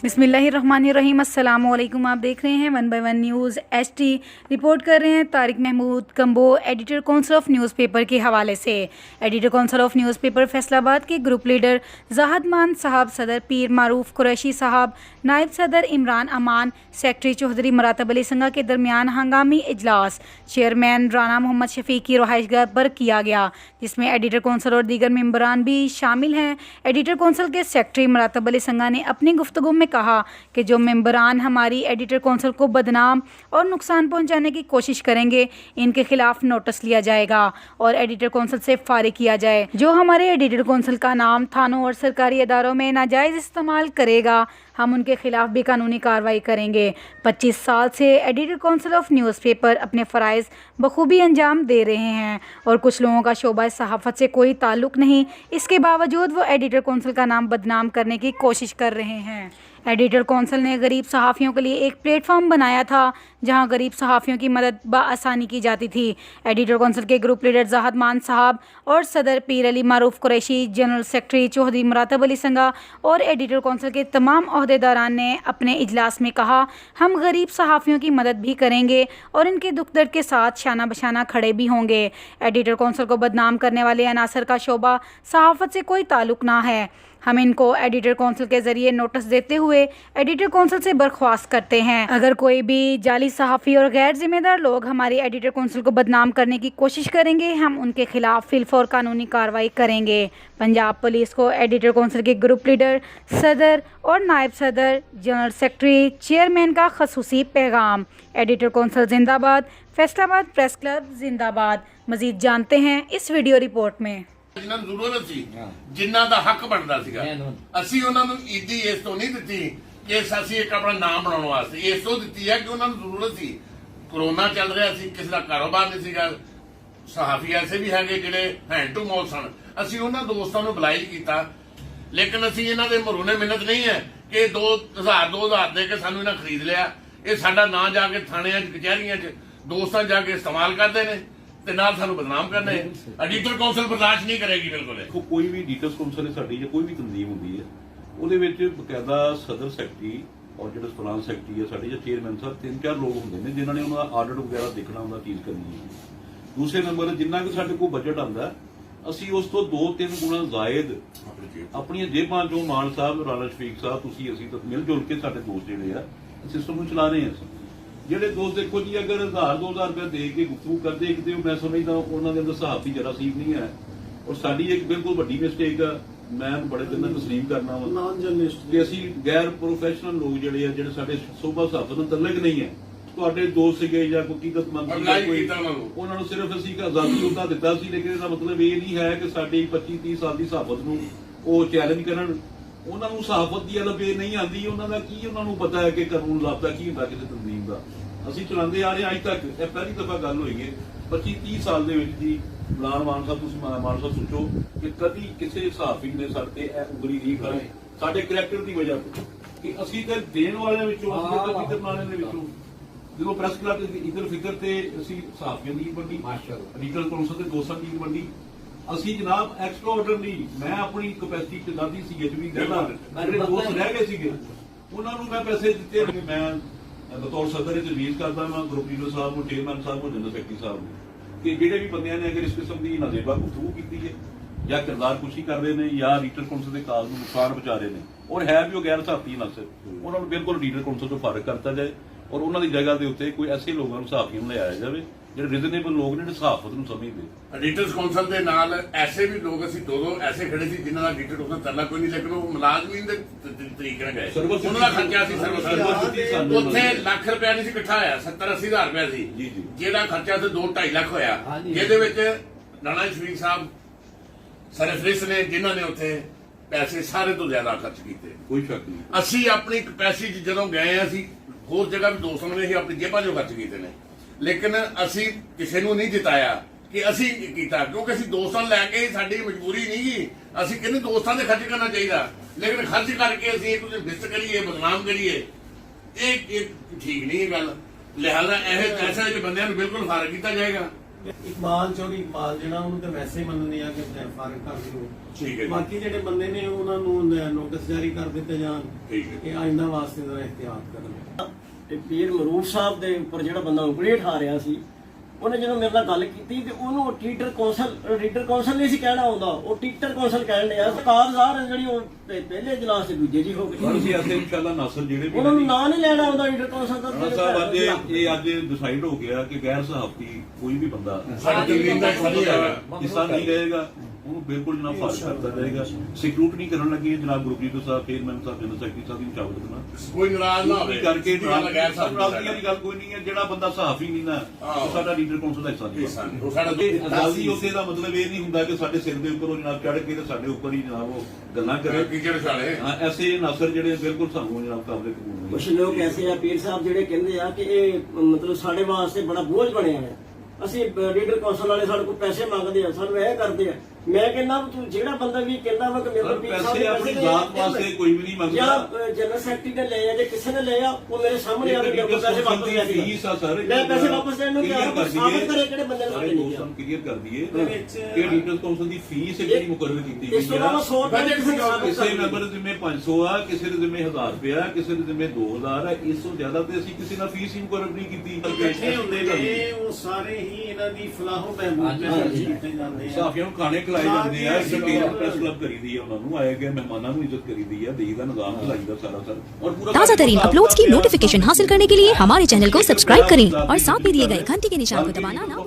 बिस्मिल्लाहिर्रहमानिर्रहीम। अस्सलाम वालेकुम। आप देख रहे हैं 1 बाय 1 न्यूज़ HT। रिपोर्ट कर रहे हैं Tariq Mahmood Kambo, editor council of newspaper के हवाले से। Editor council of newspaper Faisalabad के ग्रुप लीडर ज़ाहद मान साहब, सदर पीर मारूफ कुरैशी साहब, नायब सदर इमरान अमान, सेक्रेटरी चौधरी मरातब अली संगा के दरमियान हंगामी इजलास चेयरमैन राना मोहम्मद शफी की रहायशगाह पर किया गया, जिसमें एडिटर कौंसिल और दीगर मेंबरान भी शामिल हैं। एडिटर कौंसिल के सेक्रेटरी मरातब अली संगा ने अपनी गुफ्तगू में कहा कि जो मेंबरान हमारी एडिटर कौंसिल को बदनाम और नुकसान पहुंचाने की कोशिश करेंगे, इनके खिलाफ नोटिस लिया जाएगा और एडिटर कौंसिल से फारिग किया जाए। जो हमारे एडिटर कौंसिल का नाम थानों और सरकारी इदारों में नाजायज़ इस्तेमाल करेगा, हम उनके खिलाफ भी कानूनी कार्रवाई करेंगे। 25 साल से एडिटर कौंसिल ऑफ न्यूज़पेपर अपने फ़राइज़ बखूबी अंजाम दे रहे हैं और कुछ लोगों का शोबा सहाफ़त से कोई ताल्लुक़ नहीं, इसके बावजूद वो एडिटर कौंसिल का नाम बदनाम करने की कोशिश कर रहे हैं। एडिटर कौंसिल ने गरीब सहाफ़ियों के लिए एक प्लेटफॉर्म बनाया था जहां गरीब सहाफ़ियों की मदद बआसानी की जाती थी। एडिटर कौंसिल के ग्रुप लीडर ज़ाहद मान साहब और सदर पीर अली मारूफ कुरैशी, जनरल सेक्रेटरी चौधरी मरातब अली संगा और एडिटर कौंसिल के तमाम अहदेदारान ने अपने इजलास में कहा, हम गरीब सहाफ़ियों की मदद भी करेंगे और इनके दुख दर्द के साथ शाना बशाना खड़े भी होंगे। एडिटर कौंसिल को बदनाम करने वाले अनासर का शोबा सहाफ़त से कोई ताल्लुक़ ना है। हम इनको एडिटर कौंसिल के ज़रिए नोटिस देते हुए एडिटर कौंसिल से बर्खास्त करते हैं। अगर कोई भी जाली सहाफ़ी और गैर जिम्मेदार लोग हमारी एडिटर कौंसिल को बदनाम करने की कोशिश करेंगे, हम उनके खिलाफ फिलफौर कानूनी कार्रवाई करेंगे। पंजाब पुलिस को एडिटर कौंसिल के ग्रुप लीडर, सदर और नायब सदर, जनरल सेक्रेटरी, चेयरमैन का खसूसी पैगाम। एडिटर कौंसिल जिंदाबाद, फैसलाबाद प्रेस क्लब जिंदाबाद। मज़ीद जानते हैं इस वीडियो रिपोर्ट में। जिन्हां नूं जरूरत सी, जिन्हां दा हक बनदा सीगा, ਅਸੀਂ ਉਹਨਾਂ ਨੂੰ ਈਦੀ ਇਸ ਤੋਂ ਨਹੀਂ ਦਿੱਤੀ ਕਿ ਅਸੀਂ ਇੱਕ ਆਪਣਾ ਨਾਮ ਬਣਾਉਣ ਵਾਸਤੇ, ਇਸ ਤੋਂ ਦਿੱਤੀ ਹੈ ਕਿ ਉਹਨਾਂ ਨੂੰ ਜ਼ਰੂਰਤ ਸੀ। ਕੋਰੋਨਾ ਚੱਲ ਰਿਹਾ ਸੀ, ਕਿਸੇ ਦਾ ਕਾਰੋਬਾਰ ਨਹੀਂ ਸੀਗਾ, ਸਹਾਫੀ ਐਸੇ ਵੀ ਹੈਗੇ ਜਿਹੜੇ ਹੈਂਡ ਟੂ ਮਾਊਥ ਸਨ। ਅਸੀਂ ਉਹਨਾਂ ਦੋਸਤਾਂ ਨੂੰ ਬੁਲਾਈ ਕੀਤਾ, ਲੇਕਿਨ ਅਸੀਂ ਇਹਨਾਂ ਦੇ ਮਰੂਨੇ ਮਿੰਨਤ ਨਹੀਂ ਹੈ ਕਿ 2000 ਦੇ ਕੇ ਸਾਨੂੰ ਇਹਨਾਂ ਖਰੀਦ ਲਿਆ। ਇਹ ਸਾਡਾ ਨਾਂ ਜਾ ਕੇ ਥਾਣਿਆਂ 'ਚ, ਕਚਹਿਰੀਆਂ 'ਚ ਦੋਸਤਾਂ ਜਾ ਕੇ ਇਸਤੇਮਾਲ ਕਰਦੇ ਨੇ ਤੇ ਨਾਲ ਸਾਨੂੰ ਬਦਨਾਮ ਕਰਨੇ। ਐਡੀਟਰ ਕੌਂਸਲ ਬਰਦਾਸ਼ਤ ਨਹੀਂ ਕਰੇਗੀ। ਬਿਲਕੁਲ ਦੇਖੋ, ਕੋਈ ਵੀ ਐਡੀਟਰਸ ਕੌਂਸਲ ਸਾਡੀ ਜਾਂ ਕੋਈ ਵੀ ਤਨਜ਼ੀਮ ਹੁੰਦੀ ਹੈ, ਉਹਦੇ ਵਿੱਚ ਬਕਾਇਦਾ ਸਦਰ ਸੈਕਟਰੀ ਔਰ ਜਿਹੜਾ ਫਾਈਨਾਂਸ ਸੈਕਟਰੀ ਹੈ ਸਾਡੀ ਜਾਂ ਚੇਅਰਮੈਨ ਸਾਹਿਬ, 3-4 ਲੋਕ ਹੁੰਦੇ ਨੇ ਜਿਨ੍ਹਾਂ ਨੇ ਉਹਨਾਂ ਦਾ ਆਡਿਟ ਵਗੈਰਾ ਦੇਖਣਾ ਹੁੰਦਾ, ਚੀਜ਼ ਕਰਨੀ ਹੈ। ਦੂਸਰੇ ਨੰਬਰ, ਜਿੰਨਾ ਕਿ ਸਾਡੇ ਕੋਲ ਬਜਟ ਆਉਂਦਾ, ਅਸੀਂ ਉਸ ਤੋਂ 2-3 ਗੁਣਾ ਜ਼ਾਇਦ ਆਪਣੀਆਂ ਜੇਬਾਂ ਚੋਂ ਮਾਨ ਸਾਹਿਬ, ਰਾਣਾ ਸ਼ਫੀਕ ਸਾਹਿਬ, ਤੁਸੀਂ ਅਸੀਂ ਤਾਂ ਮਿਲ ਜੁਲ ਕੇ ਸਾਡੇ ਦੋਸਤ ਜਿਹੜੇ ਆ ਸਿਸਟਮ ਨੂੰ ਚਲਾ ਰਹੇ ਹਾਂ। ਜਿਹੜੇ ਦੋਸਤ ਦੇਖੋ ਜੀ, ਅਗਰ 1000-2000 ਰੁਪਏ ਦੇ ਕੇ ਗੁਫ਼ਤਗੂ ਕਰਦੇ ਕਿਤੇ, ਮੈਂ ਸਮਝਦਾ ਉਹਨਾਂ ਦੇ ਅੰਦਰ ਸਹਾਫੀ ਜਰਾ ਸੀਬ ਨਹੀਂ ਹੈ। ਔਰ ਸਾਡੀ ਇੱਕ ਬਿਲਕੁਲ ਵੱਡੀ ਮਿਸਟੇਕ ਆ, ਮੈਂ ਬੜੇ ਦਿਨ ਨਾਲ ਤਸਲੀਮ ਕਰਨਾ ਵਾ ਕਿ ਅਸੀਂ ਗੈਰ ਪ੍ਰੋਫੈਸ਼ਨਲ ਲੋਕ ਜਿਹੜੇ ਆ, ਜਿਹੜੇ ਸਾਡੇ ਸੂਬਾ ਸਹਾਫਤ ਨਾਲ ਤਲਕ ਨਹੀਂ ਹੈ, ਤੁਹਾਡੇ ਦੋਸਤ ਸੀਗੇ ਜਾਂ ਕੋਈ ਕੀਮਤਮੰਦ ਸੀ, ਉਹਨਾਂ ਨੂੰ ਸਿਰਫ ਅਸੀਂ ਇੱਕ ਆਜ਼ਾਦੀ ਉਹਦਾ ਦਿੱਤਾ ਸੀ। ਲੇਕਿਨ ਇਹਦਾ ਮਤਲਬ ਇਹ ਨਹੀਂ ਹੈ ਕਿ ਸਾਡੀ 25-30 ਸਾਲ ਦੀ ਸਹਾਫਤ ਨੂੰ ਉਹ ਚੈਲੰਜ ਕਰਨ। ਉਹਨਾਂ ਨੂੰ ਸਹਾਫਤ ਦੀ ਅਲਬੇ ਨਹੀਂ ਆਉਂਦੀ, ਉਹਨਾਂ ਦਾ ਕੀ, ਉਹਨਾਂ ਨੂੰ ਪਤਾ ਹੈ ਕਿ ਕਾਨੂੰਨ ਲਾਪਤਾ ਕੀ ਹੁੰਦਾ ਕਿਸੇ ਤਨਜ਼ੀਮ ਦਾ। ਅਸੀਂ ਚਲਾਉਂਦੇ ਆ ਰਹੇ ਅੱਜ ਤੱਕ। ਇਹ ਪਹਿਲੀ ਦਫਾ ਗੱਲ ਹੋਈ ਹੈ 25-30 ਸਾਲ ਦੇ ਵਿੱਚ ਜੀ। ਮਾਨ ਸਾਹਿਬ, ਤੁਸੀਂ ਮਾਨ ਸਾਹਿਬ ਸੋਚੋ ਕਿ ਕਦੀ ਕਿਸੇ ਸਹਾਫੀ ਨੇ ਸਾਡੇ ਤੇ ਇਹ ਉਂਗਲੀ ਨਹੀਂ ਖਾਈ, ਸਾਡੇ ਕਰੈਕਟਰ ਦੀ ਵਜ੍ਹਾ ਤੋਂ ਕਿ ਅਸੀਂ ਤਾਂ ਦੇਣ ਵਾਲਿਆਂ ਵਿੱਚੋਂ, ਫਿਕਰ ਵਾਲਿਆਂ ਦੇ ਵਿੱਚੋਂ। ਜਦੋਂ ਪ੍ਰੈਸ ਕਲੱਬ ਇਧਰ ਫਿਕਰ ਤੇ ਅਸੀਂ ਸਹਾਫੀਆਂ ਦੀ ਵੰਡੀ, ਐਡੀਟਰ ਕੌਂਸਲ ਦੇ ਦੋਸਤਾਂ ਦੀ ਵੰਡੀ। ਅਸੀਂ ਜਨਾਬ ਐਕਸਟਰਾ ਆਰਡਰ ਨਹੀਂ, ਮੈਂ ਆਪਣੀ ਕਪੈਸਿਟੀ ਚ ਦਾਦੀ ਸੀ ਵੀ ਮੇਰੇ ਦੋਸਤ ਰਹਿ ਗਏ ਸੀਗੇ, ਉਹਨਾਂ ਨੂੰ ਮੈਂ ਪੈਸੇ ਦਿੱਤੇ। ਮੈਂ ਬਤੌਰ ਸਦਰ ਇਹ ਤਜਵੀਜ਼ ਕਰਦਾ ਮੈਂ ਗਰੁੱਪ ਲੀਡਰ ਸਾਹਿਬ ਨੂੰ, ਚੇਅਰਮੈਨ ਸਾਹਿਬ ਨੂੰ, ਜਨਰਲ ਸੈਕਟਰੀ ਸਾਹਿਬ ਨੂੰ ਕਿ ਜਿਹੜੇ ਵੀ ਬੰਦਿਆਂ ਨੇ ਅਗਰ ਇਸ ਕਿਸਮ ਦੀ ਨਾਜ਼ੇਬਾ ਗੁਫ਼ਤਗੂ ਕੀਤੀ ਹੈ ਜਾਂ ਕਿਰਦਾਰ ਕੁਸ਼ੀ ਕਰ ਰਹੇ ਨੇ ਜਾਂ ਐਡੀਟਰ ਕੌਂਸਲ ਦੇ ਕਾਜ਼ ਨੂੰ ਨੁਕਸਾਨ ਪਹੁੰਚਾ ਰਹੇ ਨੇ ਔਰ ਹੈ ਵੀ ਉਹ ਗੈਰ ਸਹਾਫੀ ਅਨਾਸਰ, ਉਹਨਾਂ ਨੂੰ ਬਿਲਕੁਲ ਐਡੀਟਰ ਕੌਂਸਲ ਤੋਂ ਫਾਰਗ ਕਰਤਾ ਜਾਏ ਔਰ ਉਹਨਾਂ ਦੀ ਜਗ੍ਹਾ ਦੇ ਉੱਤੇ ਕੋਈ ਐਸੇ ਲੋਕਾਂ ਨੂੰ ਸਹਾਫੀਆਂ ਨੂੰ ਲਿਆਇਆ ਜਾਵੇ ਜਿਹੜੇ ਰੀਜ਼ਨੇਬਲ ਲੋਕ ਨੇ, ਜਿਹੜੇ ਸਹਾਫਤ ਨੂੰ ਸਮਝਦੇ। ਐਡੀਟਰਸ ਕੌਂਸਲ ਦੇ ਨਾਲ ਐਸੇ ਵੀ ਲੋਕ, ਅਸੀਂ ਦੋ ਐਸੇ ਖੜੇ ਸੀ ਜਿਨ੍ਹਾਂ ਦਾ ਐਡੀਟਰ ਕੌਂਸਲ ਤਰਲਾ ਕੋਈ ਨਹੀਂ, ਲੇਕਿਨ ਉਹ ਮੁਲਾਜ਼ਮੀ ਦੇ ਤਰੀਕੇ ਨਾਲ ਗਏ। ਉਹਨਾਂ ਦਾ ਖਰਚਾ ਸੀ ਸਰਵਿਸ, ਉੱਥੇ ਲੱਖ ਰੁਪਇਆ ਨਹੀਂ ਸੀ ਇਕੱਠਾ ਹੋਇਆ, 70-80 ਹਜ਼ਾਰ ਰੁਪਇਆ ਸੀ, ਜਿਹੜਾ ਖਰਚਾ ਤੇ 2-2.5 ਲੱਖ ਹੋਇਆ, ਜਿਹਦੇ ਵਿੱਚ ਰਾਣਾ ਸ਼ਫੀਕ ਸਾਹਿਬ ਸਰਫਰਿਸ ਨੇ, ਜਿਨ੍ਹਾਂ ਨੇ ਉੱਥੇ ਪੈਸੇ ਸਾਰੇ ਤੋਂ ਜ਼ਿਆਦਾ ਖਰਚ ਕੀਤੇ। ਕੋਈ ਸ਼ੱਕ ਨਹੀਂ। ਅਸੀਂ ਆਪਣੀ ਕਪੈਸਿਟੀ ਜਦੋਂ ਗਏ, ਅਸੀਂ ਹੋਰ ਜਗ੍ਹਾ ਵੀ ਦੋਸਤਾਂ ਨੇ ਅਸੀਂ ਆਪਣੀ ਜੇਬਾਂ ਚੋਂ ਖਰਚ ਕੀਤੇ ਨੇ, ਲੇਕਿਨ ਅਸੀਂ ਕਿਸੇ ਨੂੰ ਨਹੀਂ ਜਿਤਾਇਆ ਕਿ ਅਸੀਂ ਕੀਤਾ, ਕਿਉਂਕਿ ਅਸੀਂ ਦੋਸਤਾਂ ਨੂੰ ਲੈ ਕੇ, ਸਾਡੀ ਮਜਬੂਰੀ ਨਹੀਂ ਗੀ। ਅਸੀਂ ਕਹਿੰਦੇ ਦੋਸਤਾਂ ਦੇ ਖਰਚ ਕਰਨਾ ਚਾਹੀਦਾ, ਲੇਕਿਨ ਖਰਚ ਕਰਕੇ ਅਸੀਂ ਇੱਕ ਦੂਜੇ ਬਿਸਤ ਕਰੀਏ, ਬਦਨਾਮ ਕਰੀਏ, ਇਹ ਠੀਕ ਨਹੀਂ ਗੱਲ। ਲਿਹਾਜ਼ਾ ਇਹ ਐਸੇ ਬੰਦਿਆਂ ਨੂੰ ਬਿਲਕੁਲ ਫਾਰਗ ਕੀਤਾ ਜਾਏਗਾ। ਇਕਬਾਲ ਚੌਧਰੀ ਇਕਬਾਲ ਜਿਹੜਾ ਉਹਨੂੰ ਤਾਂ ਵੈਸੇ ਹੀ ਮੰਨਦੇ ਆ ਕਿ ਫਾਰਗ ਕਰ ਦਿਓ। ਠੀਕ ਹੈ ਜੀ। ਬਾਕੀ ਜਿਹੜੇ ਬੰਦੇ ਨੇ ਉਹਨਾਂ ਨੂੰ ਨੋਟਿਸ ਜਾਰੀ ਕਰ ਦਿੱਤੇ ਜਾਣ ਠੀਕ ਹੈ। ਕਿ ਆਇੰਦਾ ਵਾਸਤੇ ਜ਼ਰਾ ਇhtiyਾਤ ਕਰਨ। ਤੇ ਪੀਰ ਮਰੂਫ ਸਾਹਿਬ ਦੇ ਉੱਪਰ ਜਿਹੜਾ ਬੰਦਾ ਉਂਗਲੀ ਉਠਾ ਰਿਹਾ ਸੀ, ਉਹਨੇ ਜਦੋਂ ਮੇਰੇ ਨਾਲ ਗੱਲ ਕੀਤੀ ਤੇ ਉਹਨੂੰ ਰੀਡਰ ਕੌਂਸਲ ਨਹੀਂ ਸੀ ਕਹਿਣਾ ਆਉਂਦਾ, ਉਹ ਟੀਚਰ ਕੌਂਸਲ ਕਹਿਣ ਡਿਆ। ਸਰਕਾਰਜ਼ਾਰ ਜਿਹੜੀ ਉਹ ਪਹਿਲੇ ਇਜਲਾਸ ਤੇ ਦੂਜੇ ਜੀ ਹੋ ਪਰ ਗਈ, ਅਸੀਂ ਅਸੀਂ ਇਨਸ਼ਾਅੱਲਾ ਨਾਸਰ ਜਿਹੜੇ ਵੀ ਉਹਨਾਂ ਨੂੰ ਨਾਂ ਨਹੀਂ ਲੈਣਾ ਆਉਂਦਾ ਰੀਡਰ ਕੌਂਸਲ ਦਾ। ਰਾਣਾ ਸਾਹਿਬ ਅੱਜ ਡਿਸਾਈਡ ਹੋ ਗਿਆ ਕਿ ਗੈਰ ਸਹਾਫਤੀ ਕੋਈ ਵੀ ਬੰਦਾ ਸਾਡੀ ਜ਼ਮੀਨ ਦਾ ਹਿੱਸਾ ਨਹੀਂ ਹੈਗਾ। ਹਿੱਸਾ ਨਹੀਂ ਰਹੇਗਾ, ਉਹਨੂੰ ਬਿਲਕੁਲ ਜਨਾਬ ਫਾਰਗ ਕਰਦਾ ਜਾਏਗਾ। ਸਿਕਿਉਰਿਟੀ ਕਰਨ ਲੱਗੀ ਜਨਾਬ ਗੁਰਪ੍ਰੀਤ ਸਾਹਿਬ, ਚੇਅਰਮੈਨ ਸਾਹਿਬ, ਜਨਰਲ ਸੈਕਟਰੀ ਸਾਹਿਬ ਦੀ ਮੁਸ਼ਾਵਰਤ ਨਾਲ ਕੋਈ ਨਾਰਾਜ਼ ਨਾ ਹੋਵੇ ਕਰਕੇ ਨਾਰਾਜ਼ਗੀ ਦੀ ਗੱਲ ਕੋਈ ਨਹੀਂ ਹੈ। ਜਿਹੜਾ ਬੰਦਾ ਸਹਾਫੀ ਨਹੀਂ ਨਾ, ਉਹ ਸਾਡਾ ਲੀਡਰ ਕੌਂਸਲ ਦਾ ਹਿੱਸਾ ਨਹੀਂ। ਉਹ ਸਾਡਾ ਆਜ਼ਾਦੀ ਉੱਤੇ ਦਾ ਮਤਲਬ ਇਹ ਨਹੀਂ ਹੁੰਦਾ ਕਿ ਸਾਡੇ ਸਿਰ ਦੇ ਉੱਪਰ ਉਹ ਜਨਾਬ ਚੜ੍ਹ ਕੇ ਤੇ ਸਾਡੇ ਉੱਪਰ ਹੀ ਜਨਾਬ ਉਹ ਗੱਲਾਂ ਕਰੇ। ਟੀਚਰ ਸਾਲੇ ਐਸੇ ਨਾਸਰ ਜਿਹੜੇ ਬਿਲਕੁਲ ਸਾਨੂੰ ਜਨਾਬ ਕਾਬਲੇ ਕਬੂਲ ਨਹੀਂ। ਕੁਝ ਲੋਕ ਐਸੇ ਆ ਪੀਰ ਸਾਹਿਬ ਜਿਹੜੇ ਕਹਿੰਦੇ ਆ ਕਿ ਇਹ ਮਤਲਬ ਸਾਡੇ ਵਾਸਤੇ ਬੜਾ ਬੋਝ ਬਣਿਆ ਹੈ। ਅਸੀਂ ਲੀਡਰ ਕੌਂਸਲ ਵਾਲੇ ਸਾਡੇ ਕੋਲ ਪੈਸੇ ਮੰਗਦੇ ਆ, ਸਾਨੂੰ ਇਹ ਕਰਦੇ ਆ। ਮੈਂ ਕਹਿੰਦਾ ਤੂੰ ਜਿਹੜਾ ਬੰਦਾ ਵੀ ਕਹਿੰਦਾ ਵਾ ਕਿ ਮੇਰੇ ਕੋਲ ਪੈਸੇ ਆਪਣੀ ਜ਼ਾਤ ਵਾਸਤੇ ਕੋਈ ਵੀ ਨਹੀਂ ਮੰਗਦਾ। ਜਾਂ ਜਨਰਲ ਸੈਕਟਰੀ ਨੇ ਲਏ ਆ, ਜੇ ਕਿਸੇ ਨੇ ਲਏ ਆ, ਉਹ ਮੇਰੇ ਸਾਹਮਣੇ ਆ ਕੇ ਮੇਰੇ ਕੋਲ ਪੈਸੇ ਵਾਪਸ ਲੈ ਕੇ ਫੀਸ ਆ ਸਰ, ਮੈਂ ਪੈਸੇ ਵਾਪਸ ਦੇਣ ਨੂੰ ਤਿਆਰ ਹਾਂ। ਸਾਬਤ ਕਰੇ ਕਿਹੜੇ ਬੰਦੇ ਨੇ ਸਾਰੇ ਸਾਡੇ ਦੋਸਤਾਂ ਨੂੰ ਕਲੀਅਰ ਕਰ ਦਈਏ ਵਿੱਚ ਕਿ ਲੀਡਰ ਕੌਂਸਲ ਦੀ ਫੀਸ ਜਿਹੜੀ ਮੁਕਰਰ ਕੀਤੀ ਇਸ ਤੋਂ ਇਲਾਵਾ 100 ਰੁਪਏ ਕਿਸੇ ਨੂੰ ਸਾਬਤ ਕਿਸੇ ਕਰ ਮੈਂਬਰ ਦੇ ਜ਼ਿੰਮੇ 500 ਆ, ਕਿਸੇ ਦੇ ਜ਼ਿੰਮੇ 1000 ਰੁਪਇਆ, ਕਿਸੇ ਦੇ ਜ਼ਿੰਮੇ 2000 ਆ। ਇਸ ਤੋਂ ਜ਼ਿਆਦਾ ਤੇ ਅਸੀਂ ਕਿਸੇ ਨਾਲ ਫੀਸ ਹੀ ਮੁਕਰਰ ਨਹੀਂ ਕੀਤੀ। ਇਕੱਠੇ ਹੁੰਦੇ ਨੇ ਉਹ ਸਾਰੇ ਹੀ ਇਹਨਾਂ ਦੀ ਫਲਾਹੋ ਬਹਿਬੂਦ ਦੇ ਸਰਚ ਕੀਤੇ ਜਾਂਦੇ ਆ। ਸਾਫੀਆਂ ਨੂੰ ਖਾਣੇ ਖਿਲਾਏ ਜਾਂਦੇ ਆ, ਪ੍ਰੈਸ ਕਲੱਬ ਕਰੀਦੀ ਆ, ਉਹਨਾਂ ਨੂੰ ਆਏ ਗਏ ਮਹਿਮਾਨਾਂ ਨੂੰ ਇੱਜ਼ਤ ਕਰੀਦੀ ਆ, ਦੇਈ ਦਾ ਨਿਜ਼ਾਮ ਚਲਾਈਦਾ ਸਾਰਾ सर। और पूरा ताज़ा तरीन अपलोड्स की नोटिफिकेशन हासिल करने के लिए हमारे चैनल को सब्सक्राइब करें और साथ में दिए गए घंटी के निशान को दबाना ना